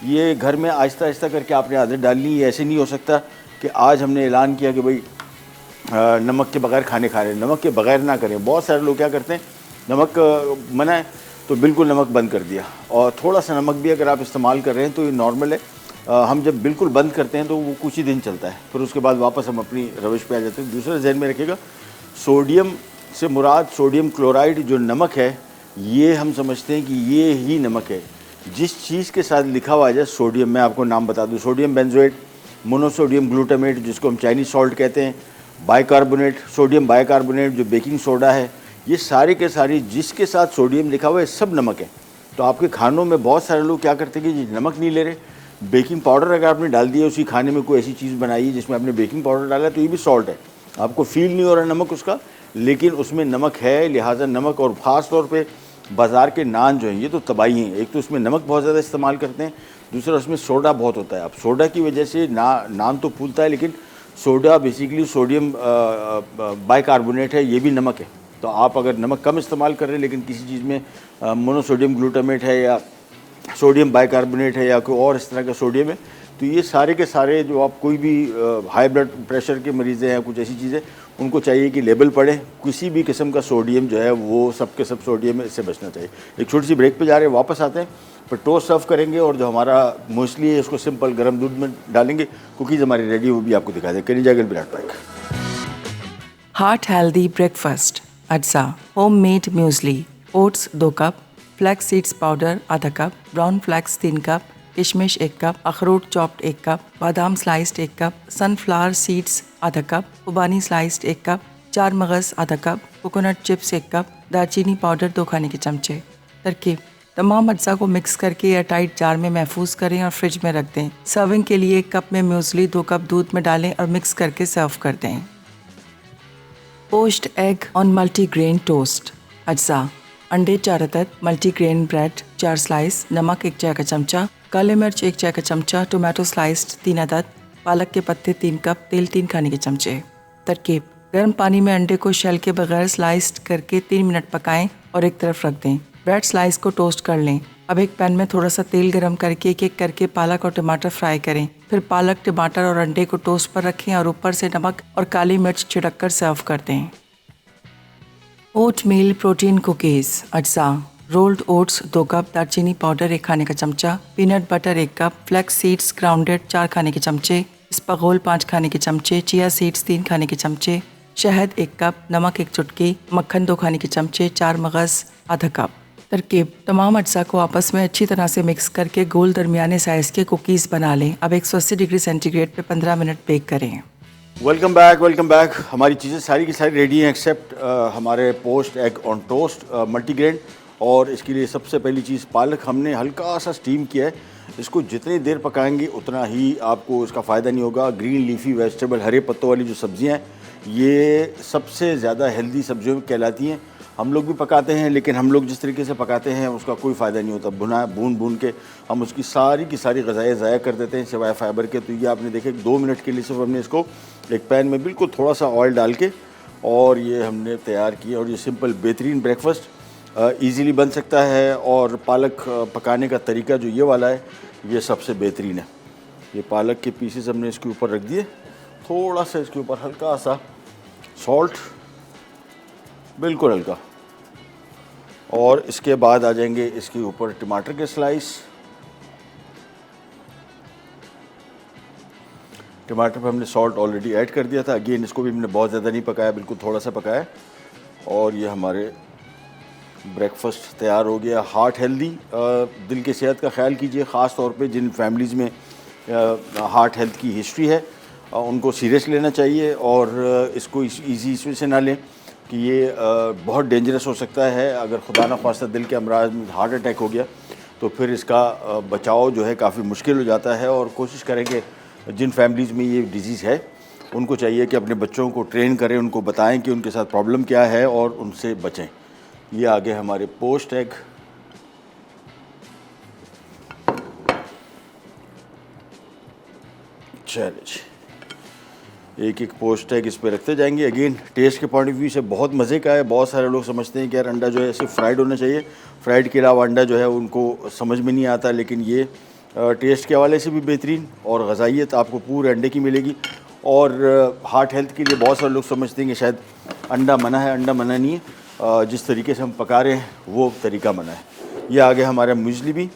ये घर में आहिस्ता आहिस्ता करके आपने आदत डालनी है। ऐसे नहीं हो सकता कि आज हमने ऐलान किया कि भाई नमक के बगैर खाने खा रहे हैं, नमक के बगैर ना करें। बहुत सारे लोग क्या करते हैं, नमक मना है तो बिल्कुल नमक बंद कर दिया। और थोड़ा सा नमक भी अगर आप इस्तेमाल कर रहे हैं तो ये नॉर्मल है। हम जब बिल्कुल बंद करते हैं तो वो कुछ ही दिन चलता है, फिर उसके बाद वापस हम अपनी रविश पे आ जाते हैं। दूसरा जहन में रखिएगा, सोडियम से मुराद सोडियम क्लोराइड जो नमक है, ये हम समझते हैं कि ये ही नमक है। जिस चीज़ के साथ लिखा हुआ है सोडियम, मैं आपको नाम बता दूं, सोडियम बेंजोएट, मोनोसोडियम ग्लूटामेट जिसको हम चाइनीज सॉल्ट कहते हैं, बाइकार्बोनेट, सोडियम बाइकार्बोनेट जो बेकिंग सोडा है, ये सारी के सारी जिसके साथ सोडियम लिखा हुआ है सब नमक है। तो आपके खानों में बहुत सारे लोग क्या करते हैं कि नमक नहीं ले रहे, बेकिंग पाउडर अगर आपने डाल दिया उसी खाने में, कोई ऐसी चीज़ बनाई है जिसमें आपने बेकिंग पाउडर डाला तो ये भी सॉल्ट है, आपको फील नहीं हो रहा नमक उसका, लेकिन उसमें नमक है। लिहाजा नमक, और ख़ास तौर पे बाज़ार के नान जो हैं ये तो तबाही हैं। एक तो उसमें नमक बहुत ज़्यादा इस्तेमाल करते हैं, दूसरा उसमें सोडा बहुत होता है। अब सोडा की वजह से नान तो फूलता है, लेकिन सोडा बेसिकली सोडियम बाइकार्बोनेट है, ये भी नमक है। तो आप अगर नमक कम इस्तेमाल कर रहे हैं लेकिन किसी चीज़ में मोनोसोडियम ग्लूटामेट है या सोडियम बाइकार्बोनेट है या कोई और इस तरह का सोडियम है, तो ये सारे के सारे जो आप कोई भी हाई ब्लड प्रेशर के मरीज़ हैं, कुछ ऐसी चीज़ें, उनको चाहिए कि लेबल पढ़ें। किसी भी किस्म का सोडियम जो है वो सब के सब सोडियम है, इससे बचना चाहिए। एक छोटी सी ब्रेक पे जा रहे हैं, वापस आते हैं, फिर टोस्ट सर्व करेंगे और जो हमारा मोस्टली है उसको सिंपल गर्म दूध में डालेंगे। कुकीज़ हमारी रेडी, वो भी आपको दिखा दें। कैन यू जगह will be right back. Heart healthy breakfast अज्जा, homemade muesli, oats 2 cup, flax seeds powder आधा कप, ब्राउन फ्लैक्स 3 कप, किशमिश 1 कप, अखरोट चॉप्ड 1 कप, बादाम स्लाइस्ड 1 कप, सनफ्लावर सीड्स आधा कप, खुबानी स्लाइस्ड 1 कप, 4 मगज़ आधा कप, कोकोनट चिप्स 1 कप, दालचीनी पाउडर 2 खाने के चमचे। तरकीब: तमाम अज्जा को मिक्स करके एयरटाइट जार में महफूज करें और फ्रिज में रख दें। सर्विंग के लिए 1 कप में म्यूसली 2 कप दूध में डालें और मिक्स करके सर्व कर दें। Poached egg on multigrain toast अज्जा: अंडे 4 अदद, मल्टीग्रेन ब्रेड 4 स्लाइस, नमक 1 चाय का चमचा, काले मिर्च 1 चाय का चमचा, टोमेटो स्लाइस्ड 3 अदद, पालक के पत्ते 3 कप, तेल 3 खाने के चमचे। तरकीब: गर्म पानी में अंडे को शेल के बगैर स्लाइस्ड करके 3 मिनट पकाएं और एक तरफ रख दें। ब्रेड स्लाइस को टोस्ट कर लें। अब एक पैन में थोड़ा सा तेल गरम करके एक एक करके पालक और टमाटर फ्राई करें। फिर पालक, टमाटर और अंडे को टोस्ट पर रखें और ऊपर से नमक और काली मिर्च छिड़क कर सर्व कर दें। ओटमील प्रोटीन कुकीज़ अज्जा: रोल्ड ओट्स 2 कप, दालचीनी पाउडर 1 खाने का चमचा, peanut butter 1 cup, flax seeds grounded 4 खाने के चमचे, स्पगोल 5 खाने के चमचे, चिया सीड्स 3 खाने के चमचे, शहद 1 कप, नमक 1 चुटकी, मक्खन 2 खाने के चमचे, 4 मगज़ आधा कप। तरकीब: तमाम अज्जा को आपस में अच्छी तरह से मिक्स करके गोल दरमियाने साइज़ के कुकीज़ बना लें। अब 180 डिग्री सेंटीग्रेड पे 15 मिनट बेक करें। Welcome back, welcome back. हमारी चीज़ें सारी की सारी रेडी हैं एक्सेप्ट हमारे post egg on toast multigrain. और इसके लिए सबसे पहली चीज़, पालक हमने हल्का सा स्टीम किया है। इसको जितनी देर पकाएंगे उतना ही आपको इसका फ़ायदा नहीं होगा। ग्रीन लीफी वेजिटेबल, हरे पत्तों वाली जो सब्ज़ियाँ हैं, ये सबसे ज़्यादा हेल्दी सब्जियों में कहलाती हैं। हम लोग भी पकाते हैं, लेकिन हम लोग जिस तरीके से पकाते हैं उसका कोई फ़ायदा नहीं होता। भून भून के हम उसकी सारी की सारी ग़िज़ाएँ ज़ाया कर देते हैं सिवाय फ़ाइबर के। तो ये आपने देखे 2 मिनट के लिए सिर्फ हमने इसको एक पैन में बिल्कुल थोड़ा सा ऑयल डाल के और ये हमने तैयार किया। और ये सिंपल बेहतरीन ब्रेकफास्ट ईज़िली बन सकता है। और पालक पकाने का तरीका जो ये वाला है, ये सबसे बेहतरीन है। ये पालक के पीसेस हमने इसके ऊपर रख दिए, थोड़ा सा इसके ऊपर हल्का सा सॉल्ट, बिल्कुल हल्का, और इसके बाद आ जाएंगे इसके ऊपर टमाटर के स्लाइस। टमाटर पर हमने सॉल्ट ऑलरेडी ऐड कर दिया था। अगेन इसको भी हमने बहुत ज़्यादा नहीं पकाया, बिल्कुल थोड़ा सा पकाया। और ये हमारे ब्रेकफास्ट तैयार हो गया। हार्ट हेल्दी, दिल की सेहत का ख्याल कीजिए, ख़ास तौर पे जिन फैमिलीज़ में हार्ट हेल्थ की हिस्ट्री है उनको सीरियस लेना चाहिए। और इसको इसी इसमें से ना लें कि ये बहुत डेंजरस हो सकता है। अगर खुदा न ख्वास्ता दिल के अमराज में हार्ट अटैक हो गया तो फिर इसका बचाव जो है काफ़ी मुश्किल हो जाता है। और कोशिश करें कि जिन फैमिलीज़ में ये डिज़ीज़ है उनको चाहिए कि अपने बच्चों को ट्रेन करें, उनको बताएं कि उनके साथ प्रॉब्लम क्या है और उनसे बचें। ये आगे हमारे पोस्ट एग, चलिए एक एक पोस्ट एग इस पर रखते जाएंगे। अगेन टेस्ट के पॉइंट ऑफ व्यू से बहुत मज़े का है। बहुत सारे लोग समझते हैं कि यार अंडा जो है सिर्फ फ्राइड होना चाहिए, फ्राइड के अलावा अंडा जो है उनको समझ में नहीं आता। लेकिन ये टेस्ट के हवाले से भी बेहतरीन और ग़ज़ाइयत आपको पूरे अंडे की मिलेगी। और हार्ट हेल्थ के लिए बहुत सारे लोग समझते हैं कि शायद अंडा मना है, अंडा मना नहीं है। जिस तरीके से हम पका रहे हैं वो तरीका बना है। ये आ गया हमारा मूसली भी,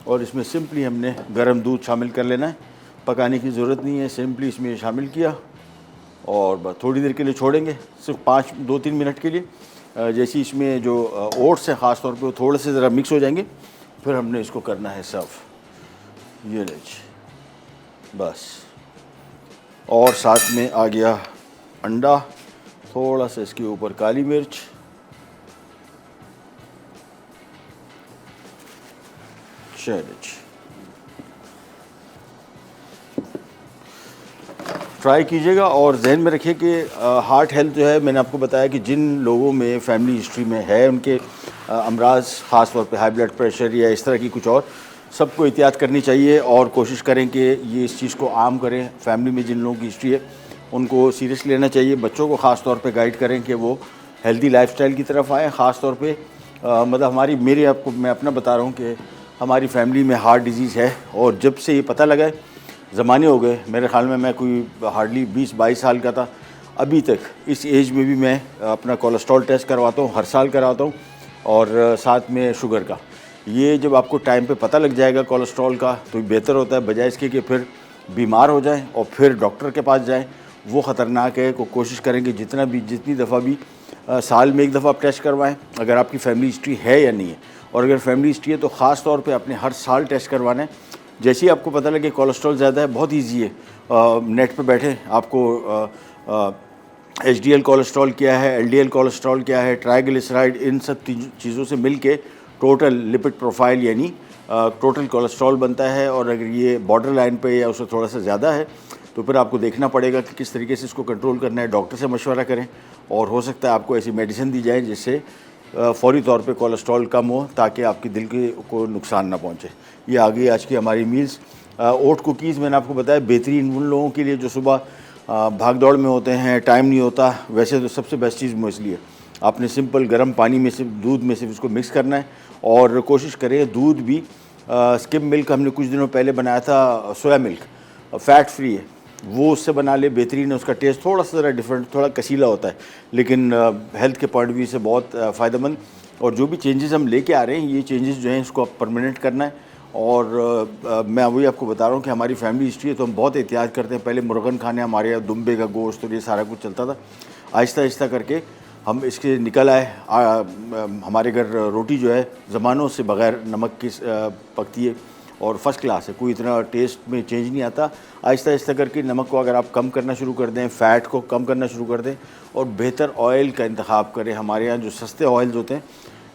और इसमें सिंपली हमने गर्म दूध शामिल कर लेना है। पकाने की ज़रूरत नहीं है, सिंपली इसमें शामिल किया और बस थोड़ी देर के लिए छोड़ेंगे, सिर्फ 2-3 मिनट के लिए। जैसे इसमें जो ओट्स हैं ख़ास तौर पे वो थोड़े से ज़रा मिक्स हो जाएंगे, फिर हमने इसको करना है सर्व। ये लीजिए बस। और साथ में आ गया अंडा, थोड़ा सा इसके ऊपर काली मिर्च, चलिए ट्राई कीजिएगा। और जहन में रखिए कि हार्ट हेल्थ जो है, मैंने आपको बताया कि जिन लोगों में फैमिली हिस्ट्री में है उनके अमराज, ख़ास तौर पे हाई ब्लड प्रेशर या इस तरह की कुछ और, सबको एहतियात करनी चाहिए और कोशिश करें कि ये इस चीज़ को आम करें। फैमिली में जिन लोगों की हिस्ट्री है उनको सीरियस लेना चाहिए। बच्चों को ख़ास तौर पे गाइड करें कि वो हेल्दी लाइफस्टाइल की तरफ आएँ। ख़ास तौर पे मतलब मैं अपना बता रहा हूँ कि हमारी फैमिली में हार्ट डिजीज़ है, और जब से ये पता लगा है ज़माने हो गए, मेरे ख़्याल में मैं कोई हार्डली 20-22 साल का था, अभी तक इस एज में भी मैं अपना कोलेस्ट्रॉल टेस्ट करवाता हूँ, हर साल करवाता हूँ, और साथ में शुगर का। ये जब आपको टाइम पे पता लग जाएगा कोलेस्ट्रॉल का तो बेहतर होता है, बजाय इसके कि फिर बीमार हो जाएं और फिर डॉक्टर के पास जाएं, वो ख़तरनाक है। को कोशिश करें कि जितनी दफ़ा भी साल में एक दफ़ा आप टेस्ट करवाएं, अगर आपकी फैमिली हिस्ट्री है या नहीं है। और अगर फैमिली हिस्ट्री है तो ख़ास तौर पे अपने हर साल टेस्ट करवाना है। जैसे ही आपको पता लगे कोलेस्ट्रॉल ज़्यादा है, बहुत इजी है, नेट पे बैठे आपको HDL कोलेस्ट्रॉल क्या है, LDL कोलेस्ट्रॉल क्या है, ट्राइग्लिसराइड, इन सब चीज़ों से मिल के टोटल लिपिड प्रोफाइल यानी टोटल कोलेस्ट्रॉल बनता है। और अगर ये बॉर्डर लाइन पे या उससे थोड़ा सा ज़्यादा है तो फिर आपको देखना पड़ेगा कि किस तरीके से इसको कंट्रोल करना है। डॉक्टर से मशवरा करें, और हो सकता है आपको ऐसी मेडिसिन दी जाए जिससे फ़ौरी तौर पे कोलेस्ट्रॉल कम हो, ताकि आपकी दिल को नुकसान ना पहुंचे। ये आ गई आज की हमारी मील्स। ओट कुकीज़ मैंने आपको बताया बेहतरीन उन लोगों के लिए जो सुबह भाग दौड़ में होते हैं, टाइम नहीं होता। वैसे तो सबसे बेस्ट चीज़ मूसली है। आपने सिंपल गर्म पानी में सिर्फ दूध में सिर्फ इसको मिक्स करना है, और कोशिश करें दूध भी स्किम मिल्क हमने कुछ दिनों पहले बनाया था, सोया मिल्क, फ़ैट फ्री है, वो उससे बना ले, बेहतरीन है। उसका टेस्ट थोड़ा सा ज़रा डिफरेंट, थोड़ा कसीला होता है, लेकिन हेल्थ के पॉइंट ऑफ व्यू से बहुत फ़ायदेमंद। और जो भी चेंजेस हम लेके आ रहे हैं, ये चेंजेस जो हैं इसको परमानेंट करना है। और मैं वही आपको बता रहा हूँ कि हमारी फैमिली हिस्ट्री है तो हम बहुत एहतियात करते हैं। पहले मुर्गन खाने, हमारे यहाँ दुम्बे का गोश्त और ये सारा कुछ चलता था। आहिस्ता आहिस्ता करके हम इसके निकल आए। हमारे घर रोटी जो है ज़मानों से बग़ैर नमक की पकती है और फर्स्ट क्लास है, कोई इतना टेस्ट में चेंज नहीं आता। आहिस्ता आहिस्ता करके नमक को अगर आप कम करना शुरू कर दें, फ़ैट को कम करना शुरू कर दें, और बेहतर ऑयल का इंतखाब करें। हमारे यहाँ जो सस्ते ऑयल्स होते हैं,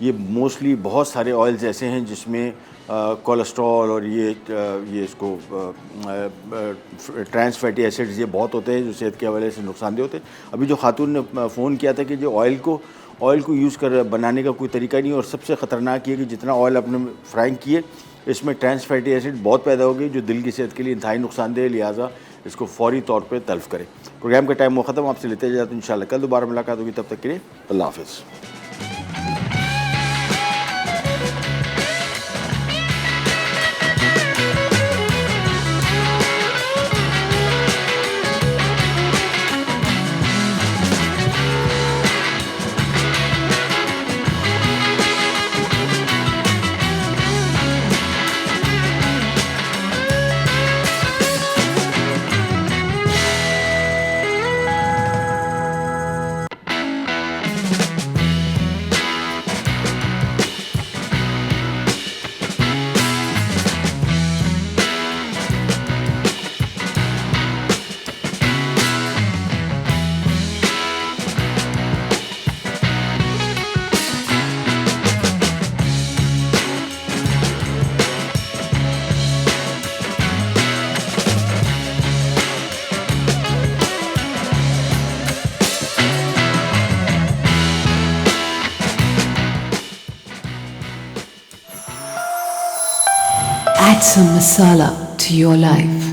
ये मोस्टली बहुत सारे ऑयल्स ऐसे हैं जिसमें कोलेस्ट्रॉल और ये इसको ट्रांस फैटी एसिड्स ये बहुत होते हैं, जो सेहत के हवाले से नुकसानदेह होते हैं। अभी जो खातून ने फ़ोन किया था कि जो ऑयल को यूज़ कर बनाने का कोई तरीका नहीं, और सबसे ख़तरनाक ये कि जितना ऑयल आपने फ्राइंग किए इसमें ट्रांस फैटी एसिड बहुत पैदा हो गई, जो दिल की सेहत के लिए इंतहाई नुकसानदेह, लिहाजा इसको फ़ौरी तौर पर तल्फ़ करें। प्रोग्राम का टाइम वो ख़त्म, आपसे लेते जाते हैं इंशाल्लाह कल दोबारा मुलाकात होगी। तब तक के लिए अल्लाह हाफ़िज़। Add some masala to your life.